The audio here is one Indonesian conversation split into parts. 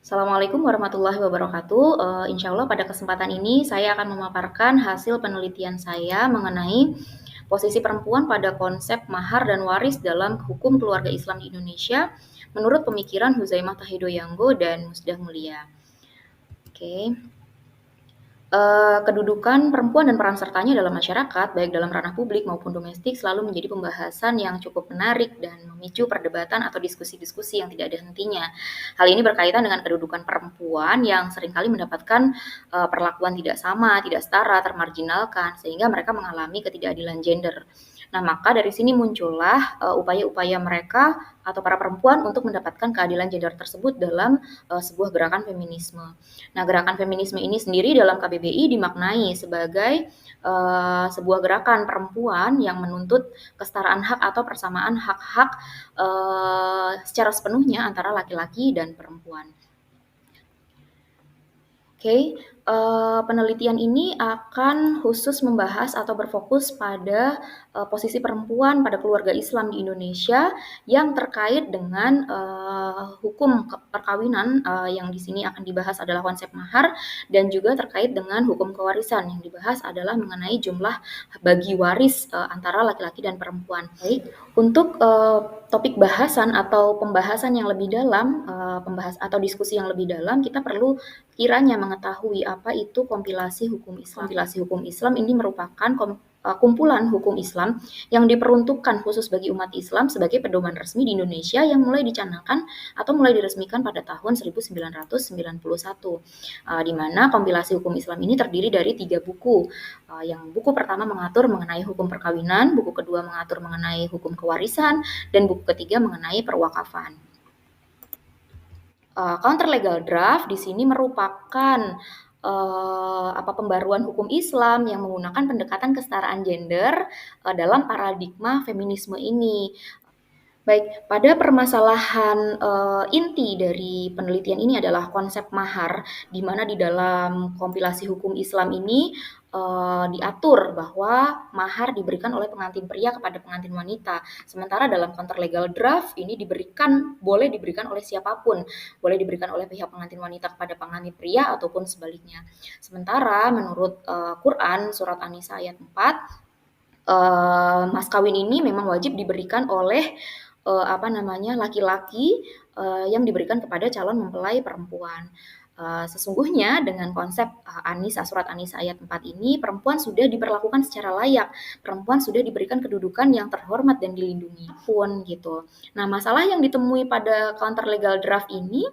Assalamualaikum warahmatullahi wabarakatuh. Insya Allah pada kesempatan ini saya akan memaparkan hasil penelitian saya mengenai posisi perempuan pada konsep mahar dan waris dalam hukum keluarga Islam di Indonesia menurut pemikiran Huzaimah Tahidoyanggo dan Musdah Mulia. Oke. Kedudukan perempuan dan peran sertanya dalam masyarakat, baik dalam ranah publik maupun domestik, selalu menjadi pembahasan yang cukup menarik dan memicu perdebatan atau diskusi-diskusi yang tidak ada hentinya. Hal ini berkaitan dengan kedudukan perempuan yang seringkali mendapatkan perlakuan tidak sama, tidak setara, termarginalkan, sehingga mereka mengalami ketidakadilan gender. Nah, maka dari sini muncullah upaya-upaya mereka atau para perempuan untuk mendapatkan keadilan gender tersebut dalam sebuah gerakan feminisme. Nah, gerakan feminisme ini sendiri dalam KBBI dimaknai sebagai sebuah gerakan perempuan yang menuntut kesetaraan hak atau persamaan hak-hak secara sepenuhnya antara laki-laki dan perempuan. Oke, penelitian ini akan khusus membahas atau berfokus pada posisi perempuan pada keluarga Islam di Indonesia yang terkait dengan hukum perkawinan yang di sini akan dibahas adalah konsep mahar dan juga terkait dengan hukum kewarisan yang dibahas adalah mengenai jumlah bagi waris antara laki-laki dan perempuan. Baik, untuk topik bahasan atau pembahasan yang lebih dalam, atau diskusi yang lebih dalam, kita perlu kiranya mengetahui apa itu kompilasi hukum Islam. Kompilasi hukum Islam ini merupakan kumpulan hukum Islam yang diperuntukkan khusus bagi umat Islam sebagai pedoman resmi di Indonesia yang mulai dicanangkan atau mulai diresmikan pada tahun 1991, di mana kompilasi hukum Islam ini terdiri dari 3 buku. Yang buku pertama mengatur mengenai hukum perkawinan, buku kedua mengatur mengenai hukum kewarisan, dan buku ketiga mengenai perwakafan. Counter legal draft di sini merupakan pembaruan hukum Islam yang menggunakan pendekatan kesetaraan gender dalam paradigma feminisme ini. Baik, pada permasalahan inti dari penelitian ini adalah konsep mahar, di mana di dalam kompilasi hukum Islam ini diatur bahwa mahar diberikan oleh pengantin pria kepada pengantin wanita. Sementara dalam counter legal draft ini boleh diberikan oleh siapapun, boleh diberikan oleh pihak pengantin wanita kepada pengantin pria ataupun sebaliknya. Sementara menurut Quran surat An-Nisa ayat 4, mas kawin ini memang wajib diberikan oleh laki-laki yang diberikan kepada calon mempelai perempuan. Sesungguhnya dengan konsep surat An-Nisa ayat 4 ini, perempuan sudah diperlakukan secara layak, perempuan sudah diberikan kedudukan yang terhormat dan dilindungi pun gitu. Nah, masalah yang ditemui pada counter legal draft ini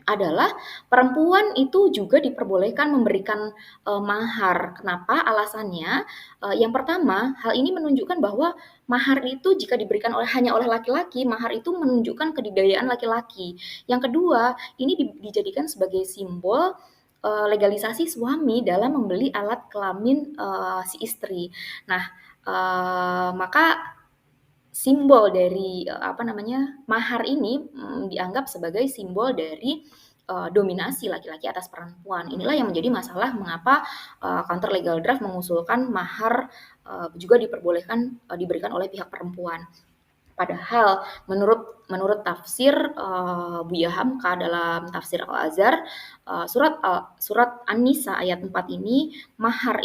adalah perempuan itu juga diperbolehkan memberikan mahar. Kenapa? Alasannya, yang pertama, hal ini menunjukkan bahwa mahar itu jika diberikan hanya oleh laki-laki, mahar itu menunjukkan kedikdayaan laki-laki. Yang kedua, ini dijadikan sebagai simbol legalisasi suami dalam membeli alat kelamin si istri. Nah, maka simbol dari mahar ini dianggap sebagai simbol dari dominasi laki-laki atas perempuan. Inilah yang menjadi masalah mengapa counter legal draft mengusulkan mahar juga diperbolehkan diberikan oleh pihak perempuan. Padahal menurut tafsir Buya Hamka dalam tafsir Al-Azhar, surat An-Nisa ayat 4 ini, mahar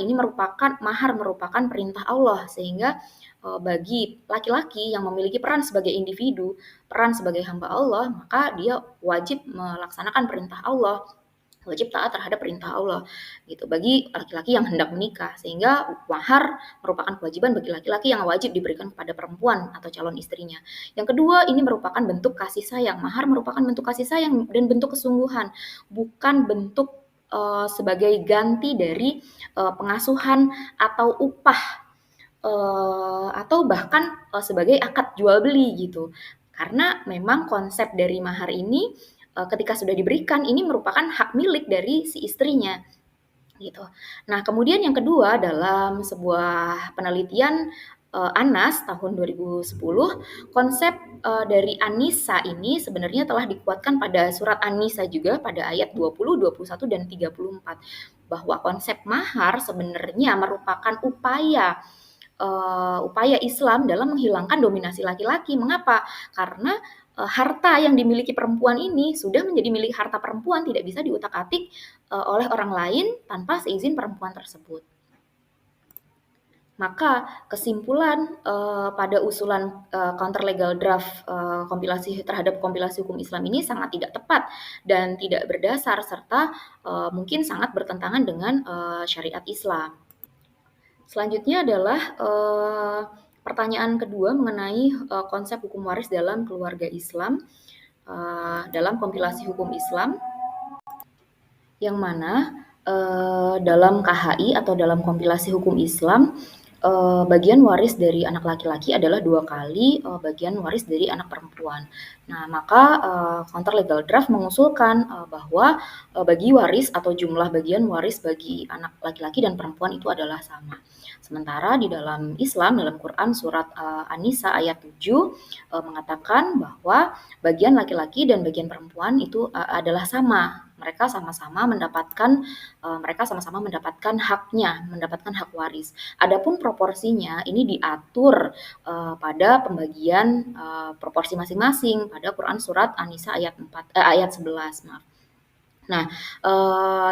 merupakan perintah Allah, sehingga bagi laki-laki yang memiliki peran sebagai individu, peran sebagai hamba Allah, maka dia wajib melaksanakan perintah Allah, wajib taat terhadap perintah Allah gitu bagi laki-laki yang hendak menikah, sehingga mahar merupakan kewajiban bagi laki-laki yang wajib diberikan kepada perempuan atau calon istrinya. Yang kedua, ini merupakan bentuk kasih sayang. Mahar merupakan bentuk kasih sayang dan bentuk kesungguhan, bukan bentuk sebagai ganti dari pengasuhan atau upah atau bahkan sebagai akad jual beli gitu. Karena memang konsep dari mahar ini ketika sudah diberikan ini merupakan hak milik dari si istrinya gitu. Nah, kemudian yang kedua, dalam sebuah penelitian Anas tahun 2010, konsep dari An-Nisa ini sebenarnya telah dikuatkan pada surat An-Nisa juga pada ayat 20, 21 dan 34, bahwa konsep mahar sebenarnya merupakan upaya Islam dalam menghilangkan dominasi laki-laki. Mengapa? Karena harta yang dimiliki perempuan ini sudah menjadi milik harta perempuan, tidak bisa diutak-atik oleh orang lain tanpa seizin perempuan tersebut. Maka kesimpulan pada usulan counter legal draft kompilasi terhadap kompilasi hukum Islam ini sangat tidak tepat dan tidak berdasar serta mungkin sangat bertentangan dengan syariat Islam. Selanjutnya adalah pertanyaan kedua mengenai konsep hukum waris dalam keluarga Islam dalam kompilasi hukum Islam, yang mana dalam KHI atau dalam kompilasi hukum Islam bagian waris dari anak laki-laki adalah 2 kali bagian waris dari anak perempuan. Nah, maka counter legal draft mengusulkan bahwa bagi waris atau jumlah bagian waris bagi anak laki-laki dan perempuan itu adalah sama. Sementara di dalam Islam, dalam Quran surat An-Nisa ayat 7 mengatakan bahwa bagian laki-laki dan bagian perempuan itu adalah sama. Mereka sama-sama mendapatkan haknya, mendapatkan hak waris. Adapun proporsinya ini diatur pada pembagian proporsi masing-masing pada Quran surat An-Nisa ayat 11, maaf. Nah,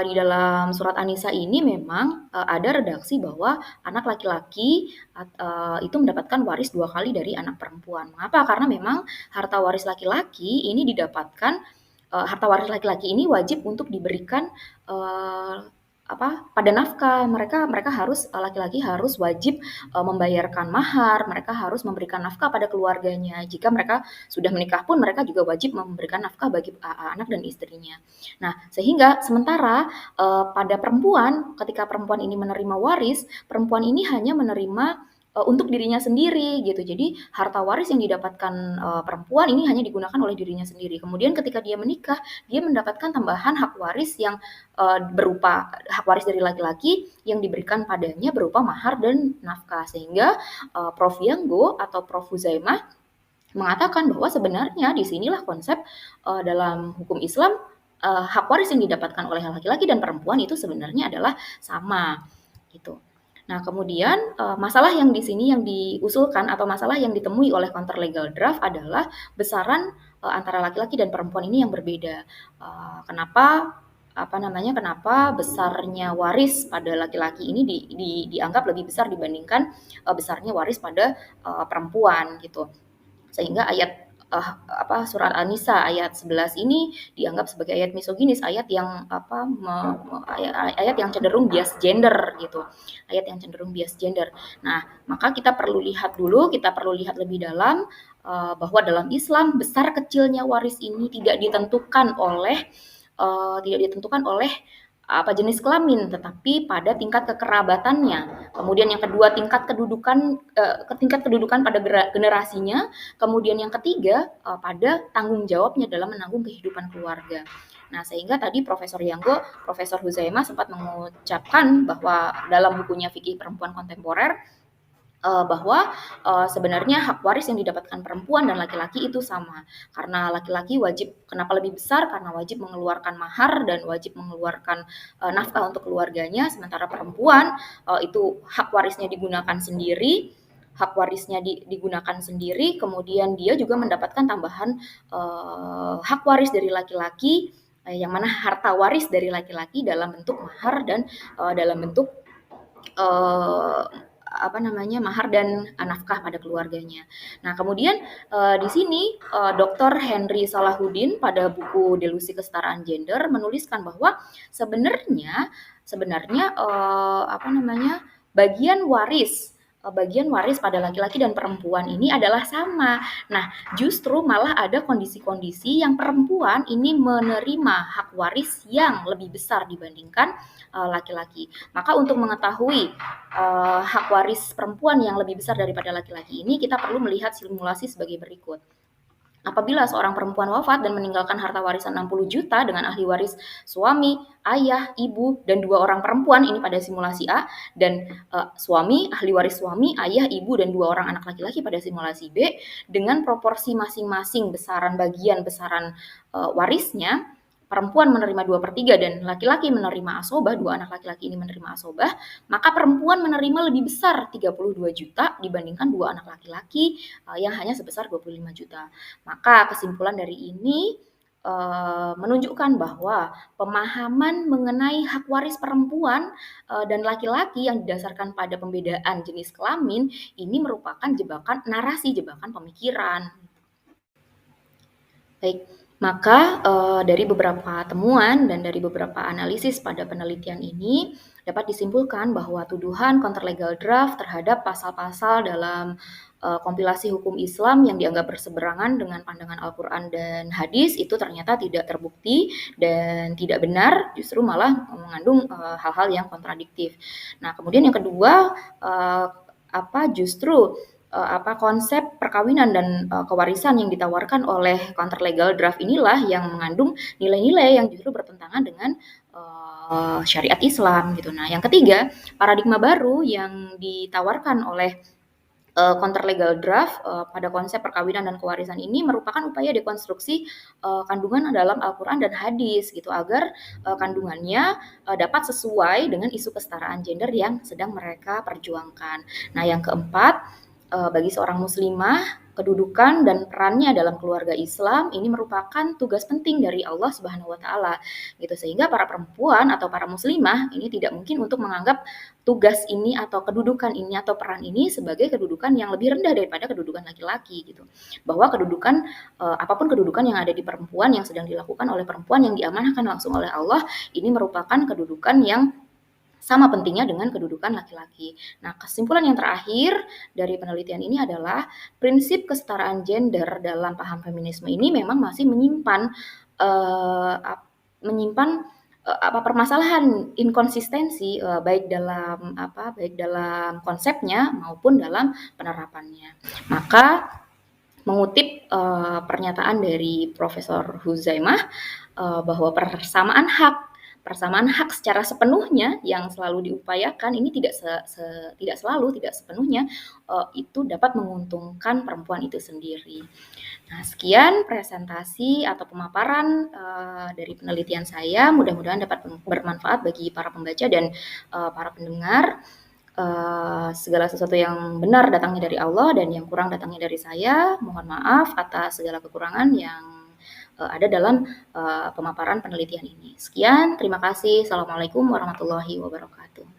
di dalam surat An-Nisa ini memang ada redaksi bahwa anak laki-laki itu mendapatkan waris 2 kali dari anak perempuan. Mengapa? Karena memang harta waris laki-laki ini didapatkan harta waris laki-laki ini wajib untuk diberikan pada nafkah. Mereka harus laki-laki harus wajib membayarkan mahar, mereka harus memberikan nafkah pada keluarganya. Jika mereka sudah menikah pun mereka juga wajib memberikan nafkah bagi anak dan istrinya. Nah, sehingga sementara pada perempuan, ketika perempuan ini menerima waris, perempuan ini hanya menerima untuk dirinya sendiri gitu. Jadi harta waris yang didapatkan perempuan ini hanya digunakan oleh dirinya sendiri. Kemudian ketika dia menikah, dia mendapatkan tambahan hak waris yang berupa hak waris dari laki-laki yang diberikan padanya berupa mahar dan nafkah. Sehingga Prof. Yanggo atau Prof. Huzaimah mengatakan bahwa sebenarnya di sinilah konsep dalam hukum Islam hak waris yang didapatkan oleh laki-laki dan perempuan itu sebenarnya adalah sama gitu. Nah, kemudian masalah yang di sini yang diusulkan atau masalah yang ditemui oleh counter legal draft adalah besaran antara laki-laki dan perempuan ini yang berbeda. Kenapa besarnya waris pada laki-laki ini dianggap lebih besar dibandingkan besarnya waris pada perempuan gitu. Sehingga surat An-Nisa ayat 11 ini dianggap sebagai ayat misoginis, ayat yang ayat yang cenderung bias gender gitu. Ayat yang cenderung bias gender. Nah, maka kita perlu lihat lebih dalam bahwa dalam Islam besar kecilnya waris ini tidak ditentukan oleh jenis kelamin, tetapi pada tingkat kekerabatannya. Kemudian yang kedua tingkat kedudukan pada generasinya. Kemudian yang ketiga pada tanggung jawabnya dalam menanggung kehidupan keluarga. Nah, sehingga tadi Profesor Yanggo, Profesor Huzaimah sempat mengucapkan bahwa dalam bukunya Fikih Perempuan Kontemporer bahwa sebenarnya hak waris yang didapatkan perempuan dan laki-laki itu sama. Karena laki-laki wajib, kenapa lebih besar? Karena wajib mengeluarkan mahar dan wajib mengeluarkan nafkah untuk keluarganya, sementara perempuan itu hak warisnya digunakan sendiri, kemudian dia juga mendapatkan tambahan hak waris dari laki-laki, yang mana harta waris dari laki-laki dalam bentuk mahar dan dalam bentuk mahar dan nafkah pada keluarganya. Nah, kemudian di sini Dr. Henry Salahuddin pada buku Delusi Kesetaraan Gender menuliskan bahwa sebenarnya bagian waris pada laki-laki dan perempuan ini adalah sama. Nah, justru malah ada kondisi-kondisi yang perempuan ini menerima hak waris yang lebih besar dibandingkan laki-laki. Maka untuk mengetahui hak waris perempuan yang lebih besar daripada laki-laki ini, kita perlu melihat simulasi sebagai berikut. Apabila seorang perempuan wafat dan meninggalkan harta warisan 60 juta dengan ahli waris suami, ayah, ibu, dan 2 orang perempuan, ini pada simulasi A, dan ahli waris suami, ayah, ibu, dan 2 orang anak laki-laki pada simulasi B, dengan proporsi masing-masing besaran warisnya, perempuan menerima 2/3 dan laki-laki menerima asobah, 2 anak laki-laki ini menerima asobah, maka perempuan menerima lebih besar 32 juta dibandingkan 2 anak laki-laki yang hanya sebesar 25 juta. Maka kesimpulan dari ini menunjukkan bahwa pemahaman mengenai hak waris perempuan dan laki-laki yang didasarkan pada pembedaan jenis kelamin ini merupakan jebakan narasi, jebakan pemikiran. Baik, maka dari beberapa temuan dan dari beberapa analisis pada penelitian ini dapat disimpulkan bahwa tuduhan counter legal draft terhadap pasal-pasal dalam kompilasi hukum Islam yang dianggap berseberangan dengan pandangan Al-Quran dan hadis itu ternyata tidak terbukti dan tidak benar, justru malah mengandung hal-hal yang kontradiktif. Nah, kemudian yang kedua, justru konsep perkawinan dan kewarisan yang ditawarkan oleh counter legal draft inilah yang mengandung nilai-nilai yang justru bertentangan dengan syariat Islam gitu. Nah, yang ketiga, paradigma baru yang ditawarkan oleh counter legal draft pada konsep perkawinan dan kewarisan ini merupakan upaya dekonstruksi kandungan dalam Al-Quran dan hadis gitu agar kandungannya dapat sesuai dengan isu kesetaraan gender yang sedang mereka perjuangkan. Nah, yang keempat, bagi seorang muslimah, kedudukan dan perannya dalam keluarga Islam ini merupakan tugas penting dari Allah Subhanahu wa taala gitu. Sehingga para perempuan atau para muslimah ini tidak mungkin untuk menganggap tugas ini atau kedudukan ini atau peran ini sebagai kedudukan yang lebih rendah daripada kedudukan laki-laki gitu. Bahwa kedudukan apapun kedudukan yang ada di perempuan yang sedang dilakukan oleh perempuan yang diamanahkan langsung oleh Allah ini merupakan kedudukan yang sama pentingnya dengan kedudukan laki-laki. Nah, kesimpulan yang terakhir dari penelitian ini adalah prinsip kesetaraan gender dalam paham feminisme ini memang masih menyimpan permasalahan inkonsistensi baik dalam konsepnya maupun dalam penerapannya. Maka mengutip pernyataan dari Profesor Huzaimah bahwa persamaan hak secara sepenuhnya yang selalu diupayakan ini tidak sepenuhnya itu dapat menguntungkan perempuan itu sendiri. Nah, sekian presentasi atau pemaparan dari penelitian saya. Mudah-mudahan dapat bermanfaat bagi para pembaca dan para pendengar. Segala sesuatu yang benar datangnya dari Allah dan yang kurang datangnya dari saya. Mohon maaf atas segala kekurangan yang ada dalam pemaparan penelitian ini. Sekian, terima kasih. Assalamualaikum warahmatullahi wabarakatuh.